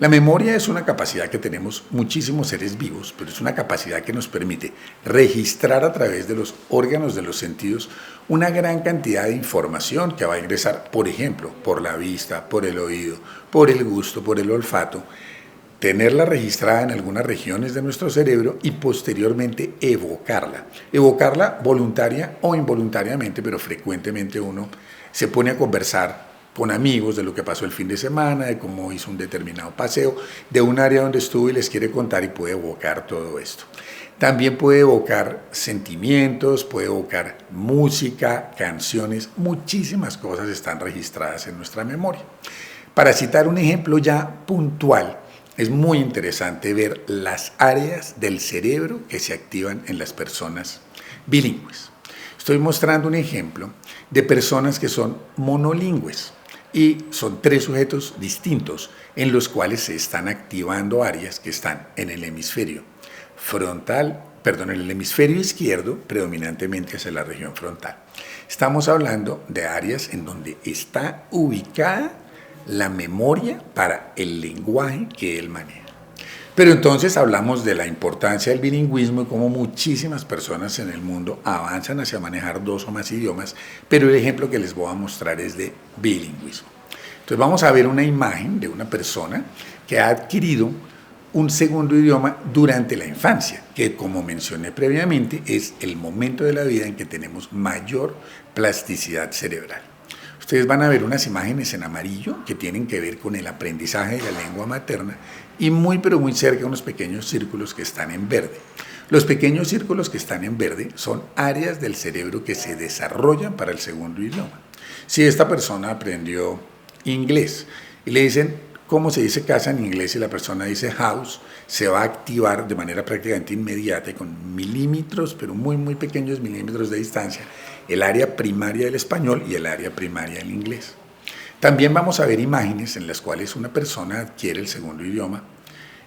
La memoria es una capacidad que tenemos muchísimos seres vivos, pero es una capacidad que nos permite registrar a través de los órganos de los sentidos una gran cantidad de información que va a ingresar, por ejemplo, por la vista, por el oído, por el gusto, por el olfato, tenerla registrada en algunas regiones de nuestro cerebro y posteriormente evocarla. Evocarla voluntaria o involuntariamente, pero frecuentemente uno se pone a conversar con amigos de lo que pasó el fin de semana, de cómo hizo un determinado paseo, de un área donde estuvo y les quiere contar y puede evocar todo esto. También puede evocar sentimientos, puede evocar música, canciones, muchísimas cosas están registradas en nuestra memoria. Para citar un ejemplo ya puntual, es muy interesante ver las áreas del cerebro que se activan en las personas bilingües. Estoy mostrando un ejemplo de personas que son monolingües y son 3 sujetos distintos en los cuales se están activando áreas que están en el hemisferio frontal, en el hemisferio izquierdo, predominantemente hacia la región frontal. Estamos hablando de áreas en donde está ubicada la memoria para el lenguaje que él maneja. Pero entonces hablamos de la importancia del bilingüismo y cómo muchísimas personas en el mundo avanzan hacia manejar 2 o más idiomas, pero el ejemplo que les voy a mostrar es de bilingüismo. Entonces vamos a ver una imagen de una persona que ha adquirido un segundo idioma durante la infancia, que como mencioné previamente es el momento de la vida en que tenemos mayor plasticidad cerebral. Ustedes van a ver unas imágenes en amarillo que tienen que ver con el aprendizaje de la lengua materna y pero muy cerca unos pequeños círculos que están en verde. Los pequeños círculos que están en verde son áreas del cerebro que se desarrollan para el segundo idioma. Si esta persona aprendió inglés y le dicen cómo se dice casa en inglés y la persona dice house, se va a activar de manera prácticamente inmediata y con milímetros, pero muy pequeños milímetros de distancia, el área primaria del español y el área primaria del inglés. También vamos a ver imágenes en las cuales una persona adquiere el segundo idioma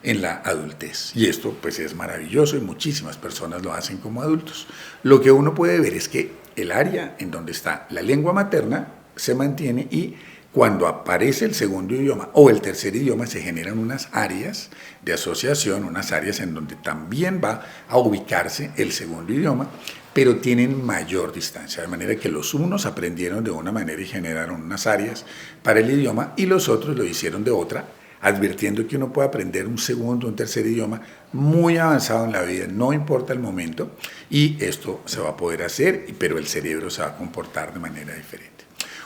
en la adultez. Y esto pues es maravilloso y muchísimas personas lo hacen como adultos. Lo que uno puede ver es que el área en donde está la lengua materna se mantiene y cuando aparece el segundo idioma o el tercer idioma se generan unas áreas de asociación, unas áreas en donde también va a ubicarse el segundo idioma, pero tienen mayor distancia, de manera que los unos aprendieron de una manera y generaron unas áreas para el idioma y los otros lo hicieron de otra, advirtiendo que uno puede aprender un segundo, un tercer idioma muy avanzado en la vida, no importa el momento, y esto se va a poder hacer, pero el cerebro se va a comportar de manera diferente.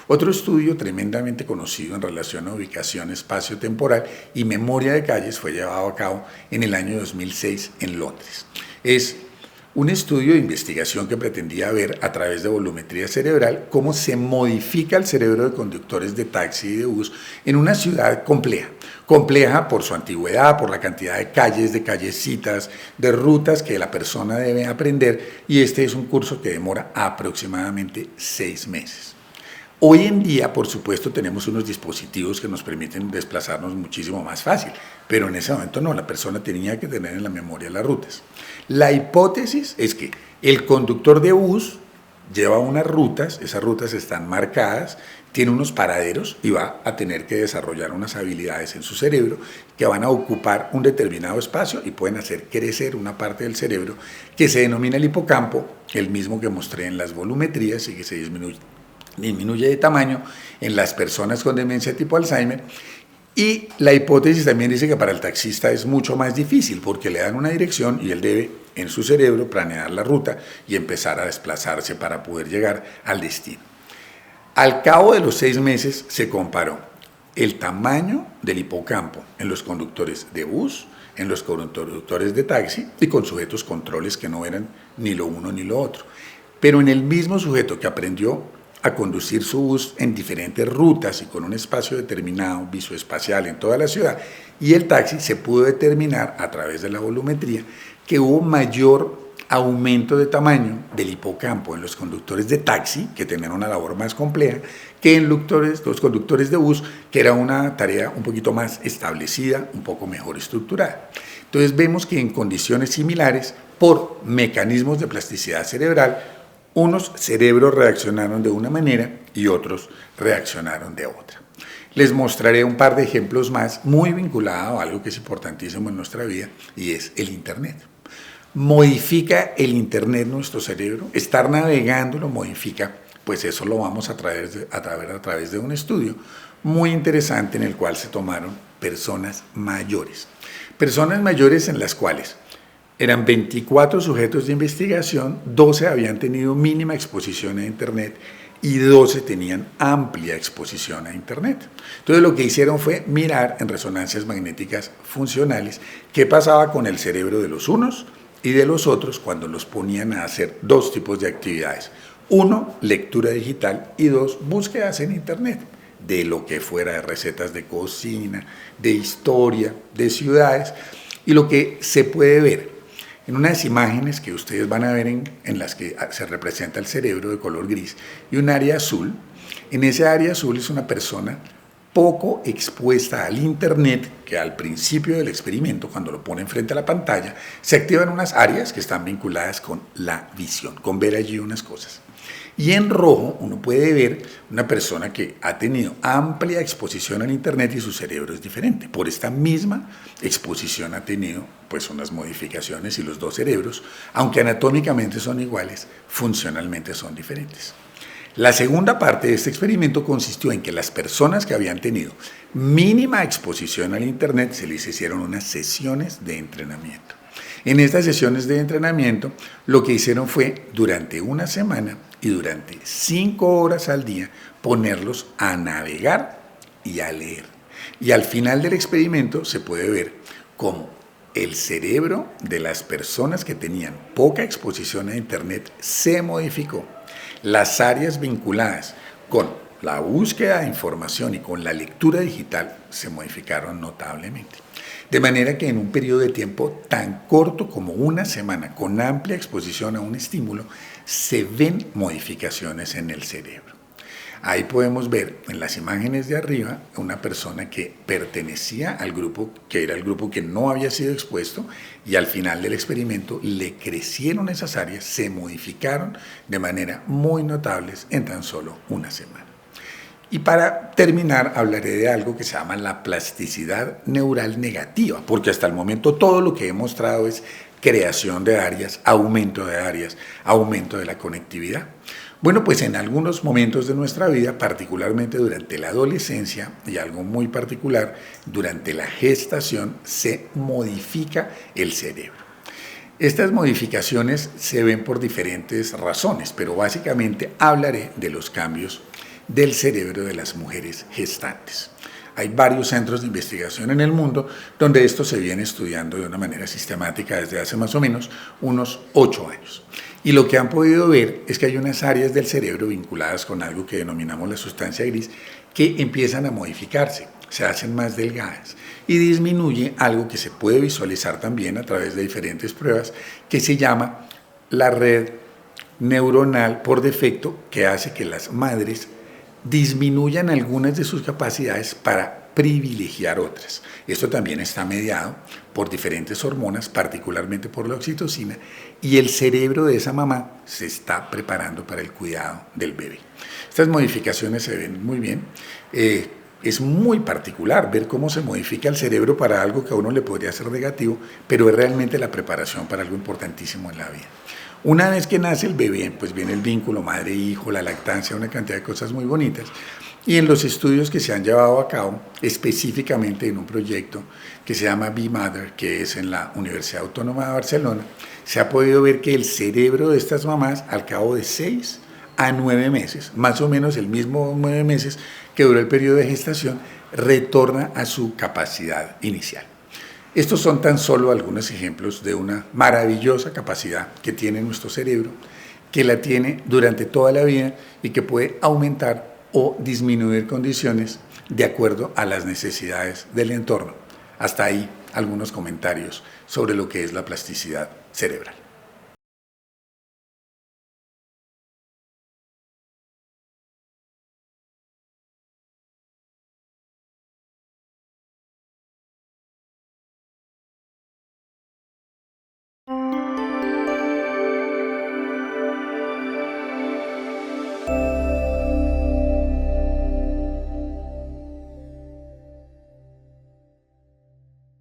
Otro estudio tremendamente conocido en relación a ubicación espacio-temporal y memoria de calles fue llevado a cabo en el año 2006 en Londres. Es un estudio de investigación que pretendía ver a través de volumetría cerebral cómo se modifica el cerebro de conductores de taxi y de bus en una ciudad compleja por su antigüedad, por la cantidad de calles, de callecitas, de rutas que la persona debe aprender, y este es un curso que demora aproximadamente 6 meses. Hoy en día, por supuesto, tenemos unos dispositivos que nos permiten desplazarnos muchísimo más fácil, pero en ese momento no, la persona tenía que tener en la memoria las rutas. La hipótesis es que el conductor de bus lleva unas rutas, esas rutas están marcadas, tiene unos paraderos y va a tener que desarrollar unas habilidades en su cerebro que van a ocupar un determinado espacio y pueden hacer crecer una parte del cerebro que se denomina el hipocampo, el mismo que mostré en las volumetrías y que se disminuye de tamaño en las personas con demencia tipo Alzheimer. Y la hipótesis también dice que para el taxista es mucho más difícil porque le dan una dirección y él debe en su cerebro planear la ruta y empezar a desplazarse para poder llegar al destino. Al cabo de los 6 meses se comparó el tamaño del hipocampo en los conductores de bus, en los conductores de taxi y con sujetos controles que no eran ni lo uno ni lo otro. Pero en el mismo sujeto que aprendió a conducir su bus en diferentes rutas y con un espacio determinado visoespacial en toda la ciudad, y el taxi se pudo determinar a través de la volumetría que hubo mayor aumento de tamaño del hipocampo en los conductores de taxi, que tenían una labor más compleja, que en los conductores de bus, que era una tarea un poquito más establecida, un poco mejor estructurada. Entonces vemos que en condiciones similares, por mecanismos de plasticidad cerebral, unos cerebros reaccionaron de una manera y otros reaccionaron de otra. Les mostraré un par de ejemplos más muy vinculados a algo que es importantísimo en nuestra vida y es el Internet. ¿Modifica el Internet nuestro cerebro? Estar navegando lo modifica, pues eso lo vamos a través de un estudio muy interesante en el cual se tomaron personas mayores. Personas mayores en las cuales eran 24 sujetos de investigación, 12 habían tenido mínima exposición a Internet y 12 tenían amplia exposición a Internet. Entonces lo que hicieron fue mirar en resonancias magnéticas funcionales qué pasaba con el cerebro de los unos y de los otros cuando los ponían a hacer dos tipos de actividades. Uno, lectura digital y dos, búsquedas en Internet de lo que fuera, de recetas de cocina, de historia, de ciudades. Y lo que se puede ver en unas imágenes que ustedes van a ver en las que se representa el cerebro de color gris y un área azul, en ese área azul es una persona poco expuesta al Internet, que al principio del experimento, cuando lo ponen frente a la pantalla, se activan unas áreas que están vinculadas con la visión, con ver allí unas cosas. Y en rojo uno puede ver una persona que ha tenido amplia exposición al Internet y su cerebro es diferente. Por esta misma exposición ha tenido pues unas modificaciones y los dos cerebros, aunque anatómicamente son iguales, funcionalmente son diferentes. La segunda parte de este experimento consistió en que las personas que habían tenido mínima exposición al Internet se les hicieron unas sesiones de entrenamiento. En estas sesiones de entrenamiento lo que hicieron fue durante una semana y durante 5 horas al día ponerlos a navegar y a leer. Y al final del experimento se puede ver cómo el cerebro de las personas que tenían poca exposición a Internet se modificó. Las áreas vinculadas con la búsqueda de información y con la lectura digital se modificaron notablemente. De manera que en un periodo de tiempo tan corto como una semana, con amplia exposición a un estímulo, se ven modificaciones en el cerebro. Ahí podemos ver en las imágenes de arriba una persona que pertenecía al grupo, que era el grupo que no había sido expuesto, y al final del experimento le crecieron esas áreas, se modificaron de manera muy notables en tan solo una semana. Y para terminar hablaré de algo que se llama la plasticidad neural negativa, porque hasta el momento todo lo que he mostrado es creación de áreas, aumento de la conectividad. Bueno, pues en algunos momentos de nuestra vida, particularmente durante la adolescencia y algo muy particular, durante la gestación, se modifica el cerebro. Estas modificaciones se ven por diferentes razones, pero básicamente hablaré de los cambios del cerebro de las mujeres gestantes. Hay varios centros de investigación en el mundo donde esto se viene estudiando de una manera sistemática desde hace más o menos unos 8 años. Y lo que han podido ver es que hay unas áreas del cerebro vinculadas con algo que denominamos la sustancia gris que empiezan a modificarse, se hacen más delgadas y disminuye algo que se puede visualizar también a través de diferentes pruebas que se llama la red neuronal por defecto, que hace que las madres disminuyan algunas de sus capacidades para privilegiar otras. Esto también está mediado por diferentes hormonas, particularmente por la oxitocina, y el cerebro de esa mamá se está preparando para el cuidado del bebé. Estas modificaciones se ven muy bien. Es muy particular ver cómo se modifica el cerebro para algo que a uno le podría ser negativo, pero es realmente la preparación para algo importantísimo en la vida. Una vez que nace el bebé, pues viene el vínculo madre-hijo, la lactancia, una cantidad de cosas muy bonitas. Y en los estudios que se han llevado a cabo, específicamente en un proyecto que se llama Be Mother, que es en la Universidad Autónoma de Barcelona, se ha podido ver que el cerebro de estas mamás, al cabo de 6 a 9 meses, más o menos el mismo 9 meses que duró el periodo de gestación, retorna a su capacidad inicial. Estos son tan solo algunos ejemplos de una maravillosa capacidad que tiene nuestro cerebro, que la tiene durante toda la vida y que puede aumentar o disminuir condiciones de acuerdo a las necesidades del entorno. Hasta ahí algunos comentarios sobre lo que es la plasticidad cerebral.